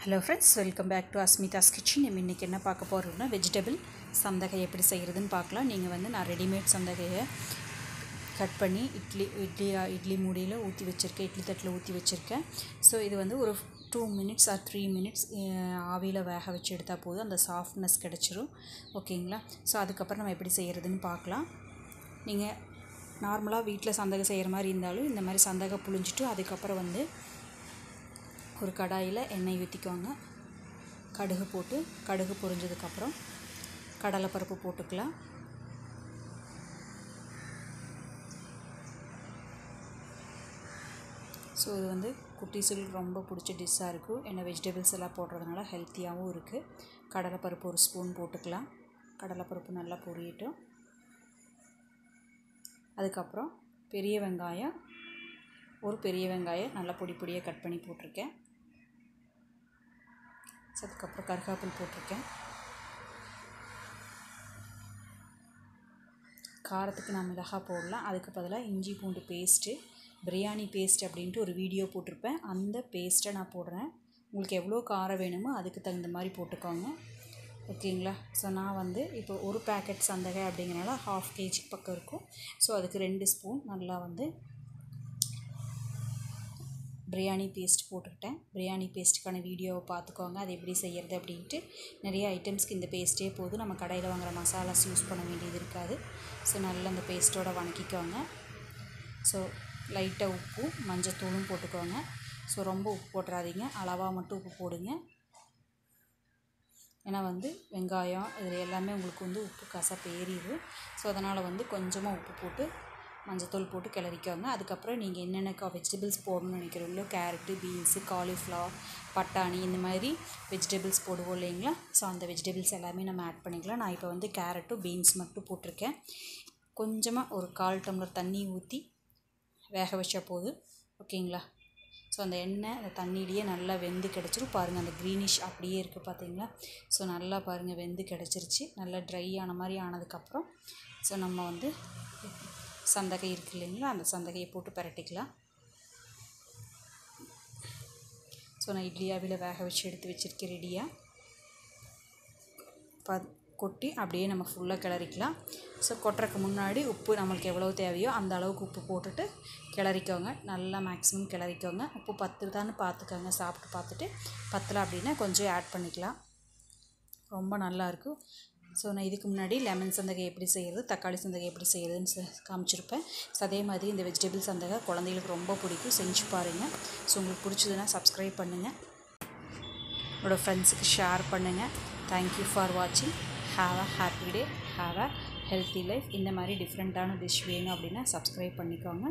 Hello friends, welcome back to asmitha's kitchen. நம்ம இன்னைக்கு என்ன பார்க்க போறோம்னா வெஜிடபிள் சந்தகை எப்படி செய்யறதுன்னு பார்க்கலாம். நீங்க வந்து நான் ரெடிமேட் சந்தகையை கட் பண்ணி இட்லி மூடியில ஊத்தி வச்சிருக்கேன். இட்லி தட்டில ஊத்தி வச்சிருக்கேன். சோ இது வந்து ஒரு 2 minutes or 3 minutes ஆவியில வேக வச்சு எடுத்தா போதும் அந்த சாஃப்ட்னஸ் கிடைச்சிரும். ஓகேங்களா? சோ அதுக்கு அப்புறம் நம்ம எப்படி செய்யறதுன்னு பார்க்கலாம். நீங்க நார்மலா வீட்ல சந்தகை செய்யற மாதிரி இருந்தாலும் இந்த மாதிரி சந்தகை புழிஞ்சிட்டு அதுக்கு அப்புறம் வந்து ஒரு கடாயில எண்ணெய் ஊத்திக்கோங்க. கடுகு போட்டு கடுகு பொரிஞ்சதுக்கு அப்புறம் கடலை பருப்பு போட்டுக்கலாம். சோ இது வந்து குட்டீஸ்களுக்கு ரொம்ப பிடிச்ச டிஷ்ஷா இருக்கு. ஏன்னா வெஜிடபிள்ஸ் எல்லாம் போடுறதுனால ஹெல்த்தியாவும் இருக்கு. கடலை பருப்பு ஒரு ஸ்பூன் போட்டுக்கலாம். கடலை பருப்பு நல்லா பொரியட்டும். அதுக்கு அப்புறம் பெரிய வெங்காயம் நல்லா பொடி பொடியா கட் பண்ணி போட்டுருக்கேன். அதுக்கு அப்புறம் கருவேப்பிலை போட்டுருக்கேன். காரத்துக்கு நான் மிளகாய் போடலாம். அதுக்கு பதிலா இஞ்சி பூண்டு பேஸ்ட், பிரியாணி பேஸ்ட் அப்படினு ஒரு வீடியோ போட்டுருப்பேன். அந்த பேஸ்ட்டை நான் போடுறேன். உங்களுக்கு எவ்வளவு காரம் வேணுமோ அதுக்கு தகுந்த மாதிரி போட்டுக்கோங்க. ஓகேங்களா? சோ நான் வந்து இப்போ ஒரு பாக்கெட் சந்தகை அப்படிங்கறனால 1/2 kg பக்கம் இருக்கும். சோ அதுக்கு 2 ஸ்பூன் நல்லா வந்து பிரியாணி பேஸ்ட் போட்டுட்டேன். பிரியாணி பேஸ்ட்கான வீடியோவை பார்த்துக்கோங்க. அது எப்படி செய்யறது அப்படிட்டு நிறைய ஐட்டம்ஸ்க்கு இந்த பேஸ்டே போதும். நம்ம கடையில் வாங்குற மசாலாஸ் யூஸ் பண்ண வேண்டியது இருக்காது. ஸோ நல்லா அந்த பேஸ்ட்டோட வணக்கிக்கோங்க. ஸோ லைட்டாக உப்பு மஞ்சத்தூளும் போட்டுக்கோங்க. ஸோ ரொம்ப உப்பு போட்டுறாதீங்க, அளவாக மட்டும் உப்பு போடுங்க. ஏன்னா வந்து வெங்காயம் இதில் எல்லாமே உங்களுக்கு வந்து உப்பு கசப்பு ஏறிடும். ஸோ அதனால் வந்து கொஞ்சமாக உப்பு போட்டு மஞ்சத்தூள் போட்டு கிளறிக்கோங்க. அதுக்கப்புறம் நீங்கள் என்னென்ன வெஜிடபிள்ஸ் போடணும்னு நினைக்கிறீங்களோ கேரட்டு, பீன்ஸு, காலிஃப்ளவர், பட்டாணி இந்த மாதிரி வெஜிடபிள்ஸ் போடுவோம் இல்லைங்களா? ஸோ அந்த வெஜிடபிள்ஸ் எல்லாமே நம்ம ஆட் பண்ணிக்கலாம். நான் இப்போ வந்து கேரட்டும் பீன்ஸ் மட்டும் போட்டிருக்கேன். கொஞ்சமாக ஒரு 1/4 டம்ளர் தண்ணி ஊற்றி வேக வச்சா போதும். ஓகேங்களா? ஸோ அந்த எண்ணெய் அந்த தண்ணியிலேயே நல்லா வெந்து கிடச்சிரும். பாருங்கள் அந்த க்ரீனிஷ் அப்படியே இருக்குது பார்த்தீங்களா? ஸோ நல்லா பாருங்கள் வெந்து கிடச்சிருச்சு. நல்லா ட்ரை ஆன மாதிரி ஆனதுக்கப்புறம் ஸோ நம்ம வந்து சந்தகை இருக்கு இல்லைங்களா? அந்த சந்தகையை போட்டு பரட்டிக்கலாம். ஸோ நான் இட்லி ஆவியில் வேக வச்சு எடுத்து வச்சுருக்கேன் ரெடியாக. கொட்டி அப்படியே நம்ம ஃபுல்லாக கிளறிக்கலாம். ஸோ கொட்டுறதுக்கு முன்னாடி உப்பு நம்மளுக்கு எவ்வளோ தேவையோ அந்த அளவுக்கு உப்பு போட்டுட்டு கிளறிக்கோங்க. நல்லா மேக்ஸிமம் கிளறிக்கோங்க. உப்பு பத்துதான்னு பார்த்துக்கோங்க. சாப்பிட்டு பார்த்துட்டு பத்தலை அப்படின்னா கொஞ்சம் ஆட் பண்ணிக்கலாம். ரொம்ப நல்லாயிருக்கும். ஸோ நான் இதுக்கு முன்னாடி லெமன் சந்தகை எப்படி செய்கிறது, தக்காளி சந்தகை எப்படி செய்கிறதுன்னு காமிச்சிருப்பேன். ஸோ அதே மாதிரி இந்த வெஜிடபிள் சந்தகை குழந்தைகளுக்கு ரொம்ப பிடிக்கும். செஞ்சு பாருங்கள். ஸோ உங்களுக்கு பிடிச்சதுன்னா சப்ஸ்கிரைப் பண்ணுங்கள். உங்களோட ஃப்ரெண்ட்ஸுக்கு ஷேர் பண்ணுங்கள். தேங்க்யூ ஃபார் வாட்சிங். Have a happy day, have a healthy life. இந்த மாதிரி டிஃப்ரெண்ட்டான டிஷ் வேணும் அப்படின்னா சப்ஸ்கிரைப் பண்ணிக்கோங்க.